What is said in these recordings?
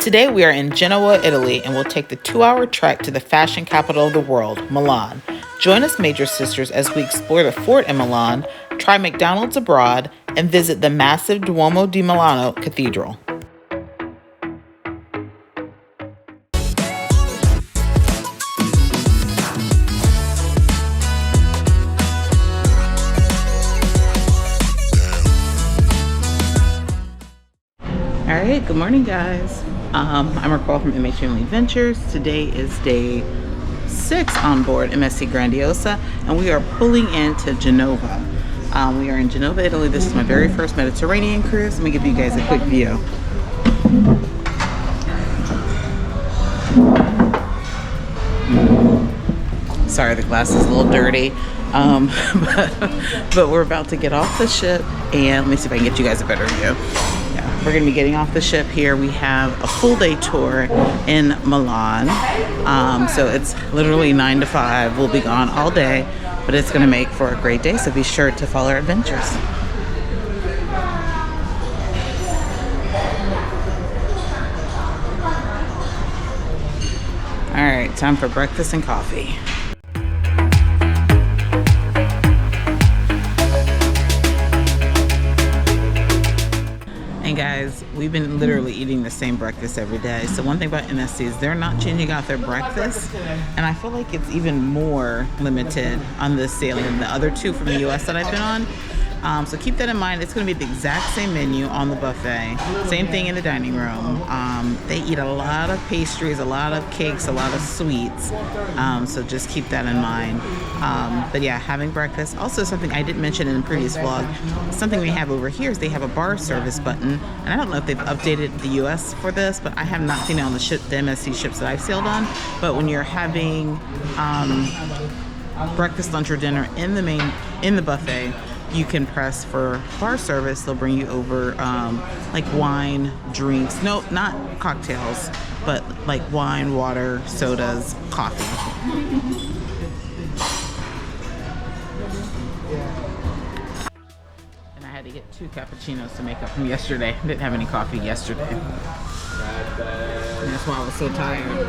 Today we are in Genoa, Italy, and we'll take the 2-hour trek to the fashion capital of the world, Milan. Join us, Major Sisters, as we explore the fort in Milan, try McDonald's abroad, and visit the massive Duomo Di Milano Cathedral. Alright, good morning guys. I'm Raquel from MHFamilyAdventures. Today is day 6 on board MSC Grandiosa, and we are pulling into Genova. We are in Genova, Italy. This is my very first Mediterranean cruise. Let me give you guys a quick view. Sorry, the glass is a little dirty, but we're about to get off the ship, and let me see if I can get you guys a better view. We're going to be getting off the ship here. We have a full day tour in Milan. So it's literally 9 to 5. We'll be gone all day, but it's going to make for a great day. So be sure to follow our adventures. All right, time for breakfast and coffee. And guys, we've been literally eating the same breakfast every day. So one thing about MSC is they're not changing out their breakfast, and I feel like it's even more limited on this sailing than the other two from the US that I've been on. So keep that in mind. It's going to be the exact same menu on the buffet. Same thing in the dining room. They eat a lot of pastries, a lot of cakes, a lot of sweets. So just keep that in mind. But yeah, having breakfast. Also something I didn't mention in the previous vlog, something they have over here is they have a bar service button. And I don't know if they've updated the US for this, but I have not seen it on the MSC ships that I've sailed on. But when you're having breakfast, lunch, or dinner in the buffet, you can press for bar service. They'll bring you over like wine, drinks. No, not cocktails, but like wine, water, sodas, coffee. And I had to get 2 cappuccinos to make up from yesterday. I didn't have any coffee yesterday. And that's why I was so tired.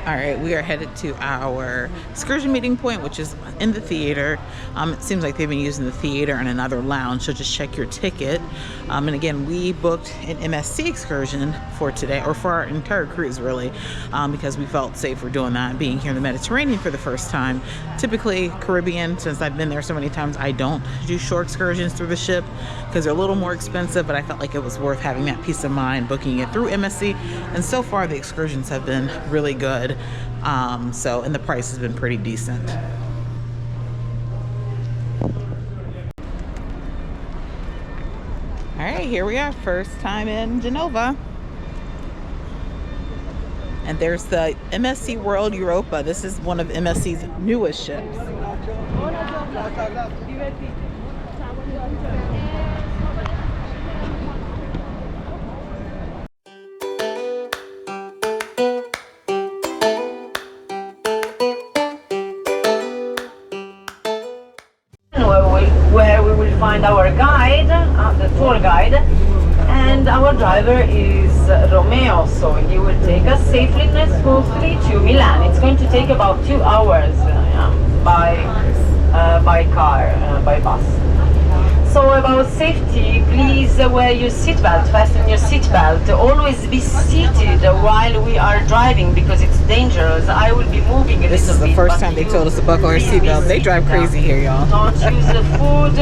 All right, we are headed to our excursion meeting point, which is in the theater. It seems like they've been using the theater and another lounge, so just check your ticket. And again, we booked an MSC excursion for today, or for our entire cruise really, because we felt safer doing that, being here in the Mediterranean for the first time. Typically Caribbean, since I've been there so many times, I don't do short excursions through the ship because they're a little more expensive, but I felt like it was worth having that peace of mind booking it through MSC. And so far the excursions have been really good. And the price has been pretty decent. All right, here we are, first time in Genova. And there's the MSC World Europa. This is one of MSC's newest ships. Where we will find our guide, the tour guide, and our driver is Romeo, so he will take us safely and smoothly to Milan. It's going to take about 2 hours by car, by bus. So about safety, please wear your seatbelt, fasten your seatbelt. Always be seated while we are driving because it's dangerous. I will be moving a little bit. This is the first time they told us to buckle our seatbelt. They drive crazy here, y'all. Don't use the food.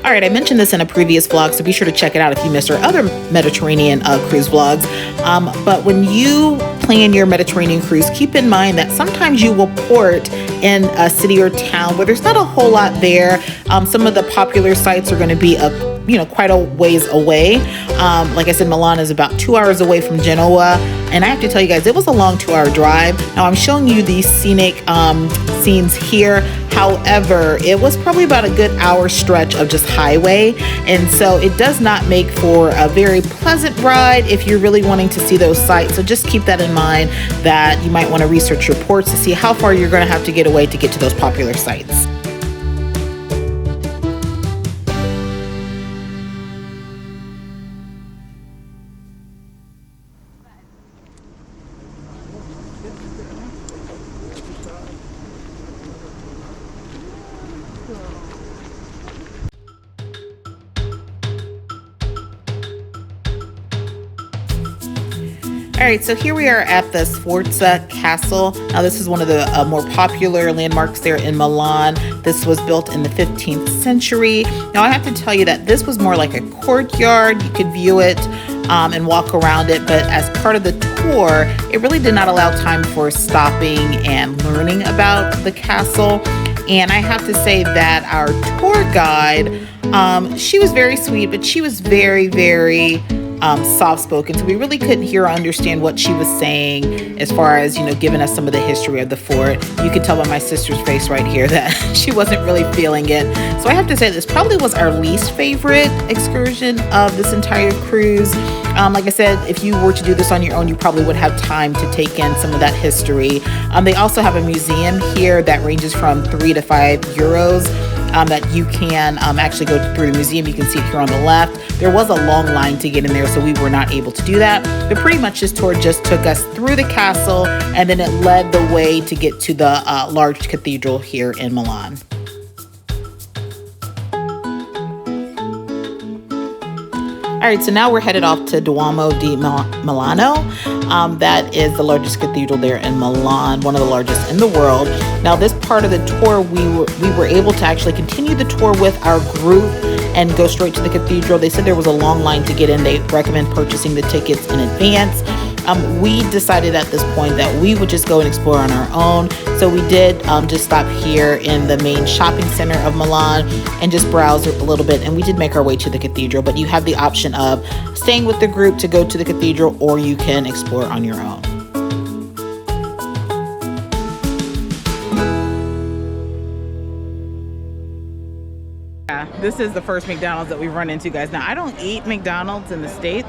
All right, I mentioned this in a previous vlog, so be sure to check it out if you missed our other Mediterranean cruise vlogs. But when you plan your Mediterranean cruise, keep in mind that sometimes you will port in a city or town where there's not a whole lot there. Some of the popular sites are going to be quite a ways away. Like I said, Milan is about 2 hours away from Genoa, and I have to tell you guys, it was a long 2-hour drive. Now I'm showing you these scenic scenes here. However, it was probably about a good hour stretch of just highway, and so it does not make for a very pleasant ride if you're really wanting to see those sites. So just keep that in mind, that you might want to research your ports to see how far you're going to have to get away to get to those popular sites. All right, so here we are at the Sforza Castle. Now this is one of the more popular landmarks there in Milan. This was built in the 15th century. Now I have to tell you that this was more like a courtyard. You could view it and walk around it, but as part of the tour, it really did not allow time for stopping and learning about the castle. And I have to say that our tour guide, she was very sweet, but she was very, very soft-spoken, so we really couldn't hear or understand what she was saying as far as, giving us some of the history of the fort. You could tell by my sister's face right here that she wasn't really feeling it. So I have to say this probably was our least favorite excursion of this entire cruise. Like I said, if you were to do this on your own, you probably would have time to take in some of that history. They also have a museum here that ranges from 3 to 5 euros. That you can actually go through the museum. You can see it here on the left. There was a long line to get in there, so we were not able to do that. But pretty much this tour just took us through the castle, and then it led the way to get to the large cathedral here in Milan. All right, so now we're headed off to Duomo Di Milano. That is the largest cathedral there in Milan, one of the largest in the world. Now, this part of the tour, we were able to actually continue the tour with our group and go straight to the cathedral. They said there was a long line to get in. They recommend purchasing the tickets in advance. We decided at this point that we would just go and explore on our own. So we did just stop here in the main shopping center of Milan and just browse a little bit. And we did make our way to the cathedral, but you have the option of staying with the group to go to the cathedral, or you can explore on your own. Yeah, this is the first McDonald's that we run into, guys. Now, I don't eat McDonald's in the States.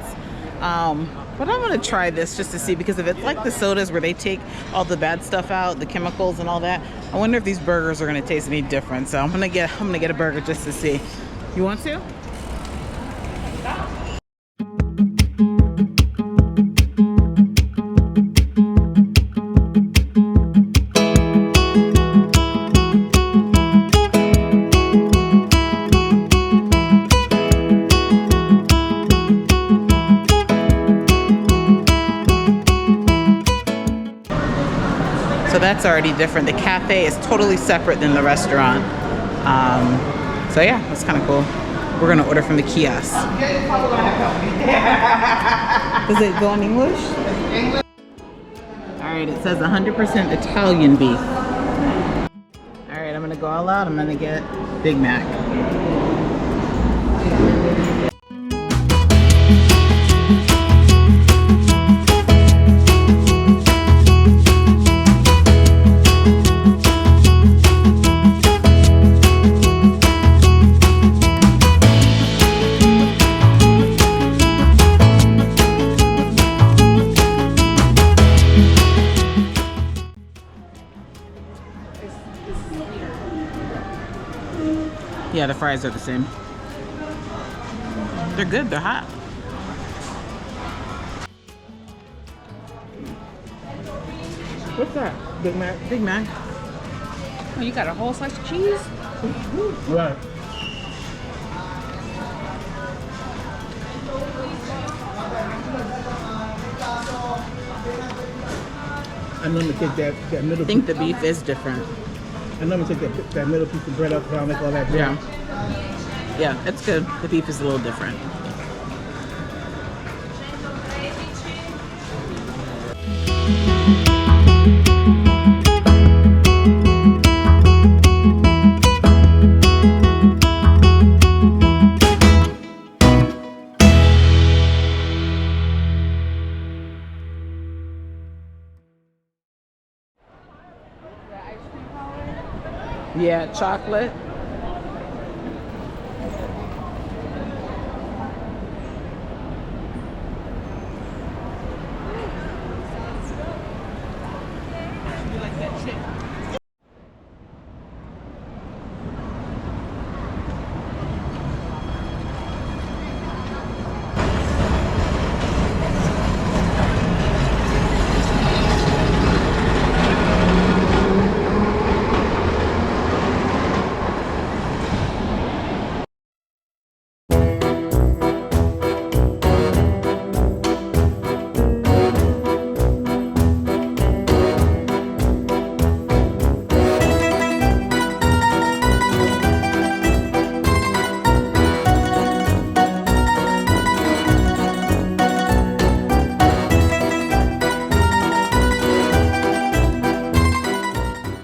But I'm gonna try this just to see, because if it's like the sodas where they take all the bad stuff out, the chemicals and all that, I wonder if these burgers are gonna taste any different. So I'm gonna get a burger just to see. You want to? So that's already different. The cafe is totally separate than the restaurant. So yeah, that's kind of cool. We're gonna order from the kiosk. Does it go in English? All right, it says 100% Italian beef. All right, I'm gonna go all out. I'm gonna get Big Mac. Yeah, the fries are the same. They're good, they're hot. What's that? Big Mac? Big Mac. Oh, you got a whole slice of cheese? Right. I'm gonna take that middle. I think the beef is different. I'm gonna take that middle piece of bread up, make all that bread. Yeah. Yeah, it's good. The beef is a little different. Yeah, chocolate.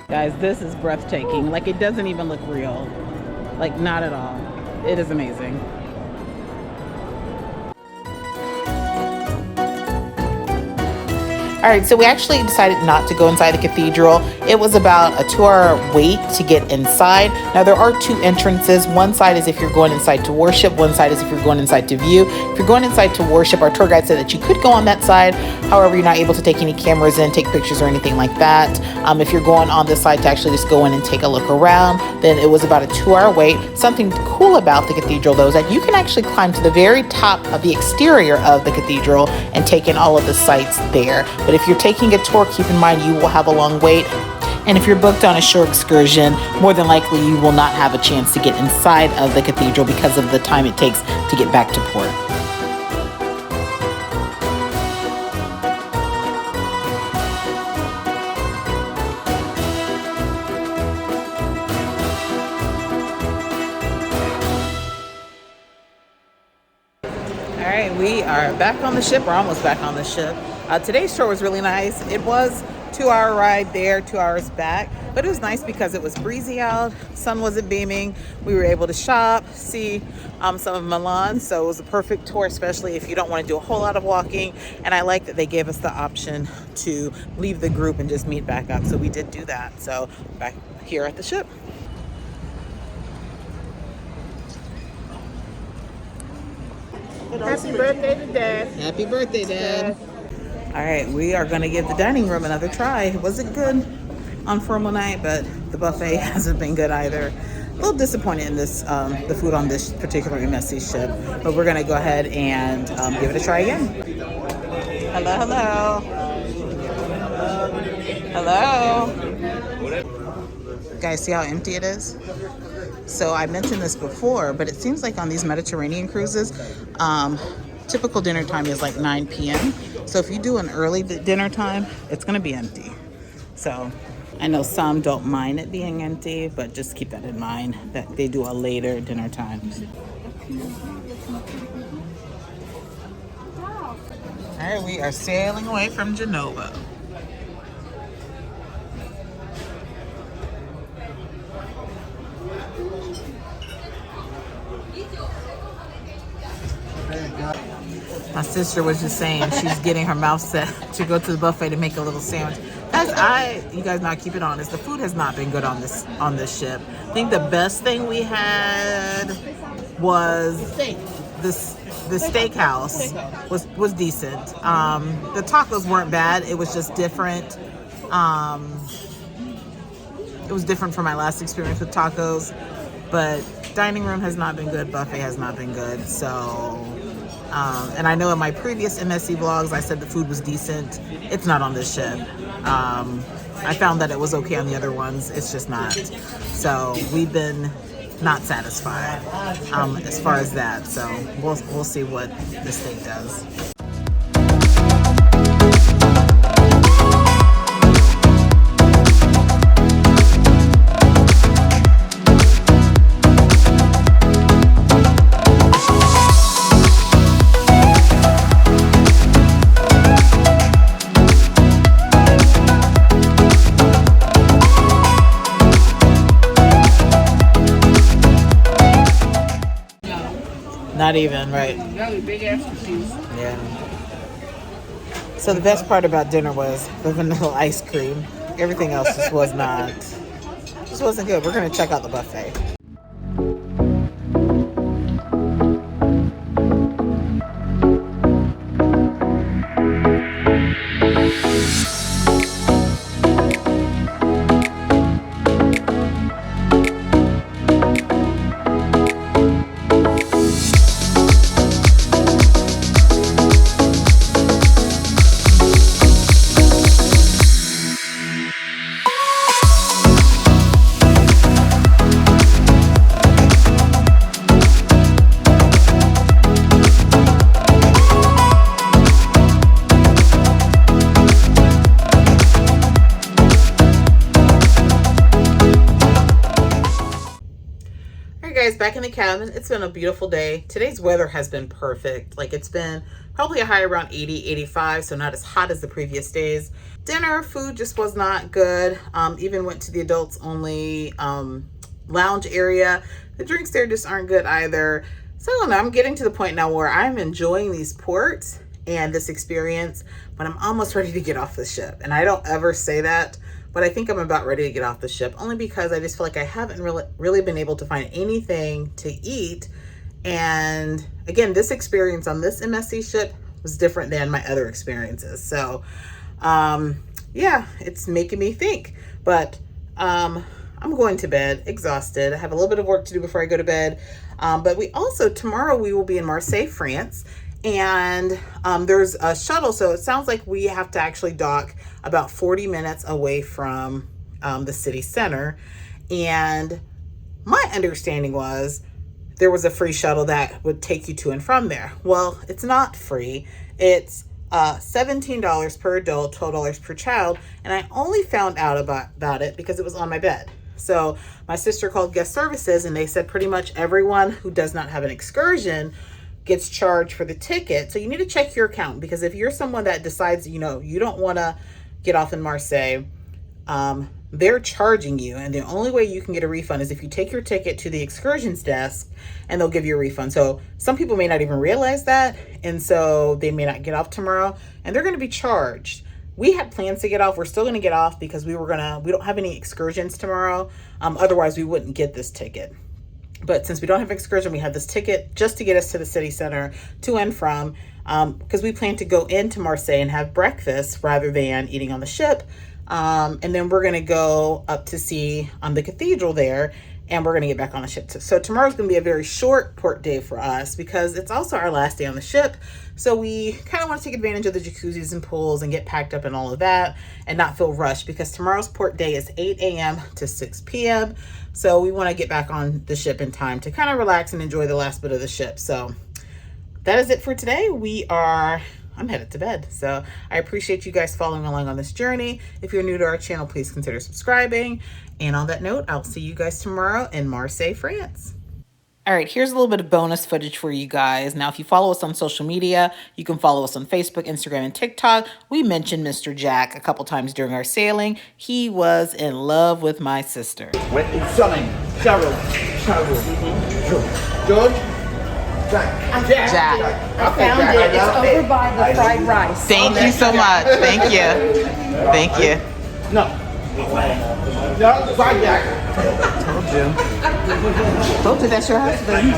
Guys, this is breathtaking. Like, it doesn't even look real. Like, not at all. It is amazing. All right, so we actually decided not to go inside the cathedral. It was about a 2-hour wait to get inside. Now, there are 2 entrances. One side is if you're going inside to worship. One side is if you're going inside to view. If you're going inside to worship, our tour guide said that you could go on that side. However, you're not able to take any cameras in, take pictures or anything like that. If you're going on this side to actually just go in and take a look around, then it was about a 2-hour wait. Something cool about the cathedral, though, is that you can actually climb to the very top of the exterior of the cathedral and take in all of the sights there. But if you're taking a tour, keep in mind you will have a long wait. And if you're booked on a shore excursion, more than likely you will not have a chance to get inside of the cathedral because of the time it takes to get back to port. All right, we are back on the ship. We're almost back on the ship. Today's tour was really nice. It was 2-hour ride there, 2 hours back, but it was nice because it was breezy out, sun wasn't beaming. We were able to shop, see some of Milan, so it was a perfect tour, especially if you don't want to do a whole lot of walking. And I like that they gave us the option to leave the group and just meet back up, so we did do that. So back here at the ship. Happy birthday to Dad. Happy birthday, Dad. All right, we are gonna give the dining room another try. It wasn't good on formal night, but the buffet hasn't been good either. A little disappointed in this, the food on this particular MSC ship, but we're gonna go ahead and give it a try again. Hello, hello. Hello. Guys, see how empty it is? So I mentioned this before, but it seems like on these Mediterranean cruises, typical dinner time is like 9 p.m. So if you do an early dinner time, it's gonna be empty. So I know some don't mind it being empty, but just keep that in mind that they do a later dinner time. All right, we are sailing away from Genoa. My sister was just saying she's getting her mouth set to go to the buffet to make a little sandwich. You guys not keep it honest, the food has not been good on this ship. I think the best thing we had was the steakhouse was decent. The tacos weren't bad. It was just different. It was different from my last experience with tacos, but dining room has not been good. Buffet has not been good. So. And I know in my previous MSC vlogs, I said the food was decent. It's not on this ship. I found that it was okay on the other ones. It's just not. So we've been not satisfied as far as that. So we'll see what the steak does. Not even, right? That was big ass cheese. Yeah. So the best part about dinner was the vanilla ice cream. Everything else just wasn't good. We're gonna check out the buffet. Guys, back in the cabin. It's been a beautiful day. Today's weather has been perfect. Like, it's been probably a high around 80, 85, so not as hot as the previous days. Dinner, food just was not good. Even went to the adults only lounge area. The drinks there just aren't good either. So I don't know, I'm getting to the point now where I'm enjoying these ports and this experience, but I'm almost ready to get off the ship. And I don't ever say that, but I think I'm about ready to get off the ship, only because I just feel like I haven't really been able to find anything to eat. And again, this experience on this MSC ship was different than my other experiences. So yeah, it's making me think. But I'm going to bed exhausted. I have a little bit of work to do before I go to bed. But tomorrow we will be in Marseille, France. And there's a shuttle, so it sounds like we have to actually dock about 40 minutes away from the city center. And my understanding was there was a free shuttle that would take you to and from there. Well, it's not free. It's $17 per adult, $12 per child, and I only found out about it because it was on my bed. So my sister called guest services, and they said pretty much everyone who does not have an excursion gets charged for the ticket. So you need to check your account, because if you're someone that decides, you don't want to get off in Marseille, they're charging you. And the only way you can get a refund is if you take your ticket to the excursions desk, and they'll give you a refund. So some people may not even realize that. And so they may not get off tomorrow, and they're going to be charged. We had plans to get off. We're still going to get off because we don't have any excursions tomorrow. Otherwise we wouldn't get this ticket. But since we don't have an excursion, we have this ticket just to get us to the city center to and from, because we plan to go into Marseille and have breakfast rather than eating on the ship. And then we're going to go up to see the cathedral there, and we're going to get back on the ship. So tomorrow's going to be a very short port day for us because it's also our last day on the ship. So we kind of want to take advantage of the jacuzzis and pools and get packed up and all of that and not feel rushed, because tomorrow's port day is 8 a.m. to 6 p.m. So we want to get back on the ship in time to kind of relax and enjoy the last bit of the ship. So that is it for today. I'm headed to bed. So I appreciate you guys following along on this journey. If you're new to our channel, please consider subscribing. And on that note, I'll see you guys tomorrow in Marseille, France. All right, here's a little bit of bonus footage for you guys. Now, if you follow us on social media, you can follow us on Facebook, Instagram, and TikTok. We mentioned Mr. Jack a couple times during our sailing. He was in love with my sister. Sunny, Cheryl, George, Jack. I found it. It's over by the fried rice. Thank you so much. Thank you. Thank you. No, fried Jack. Told you that's your husband.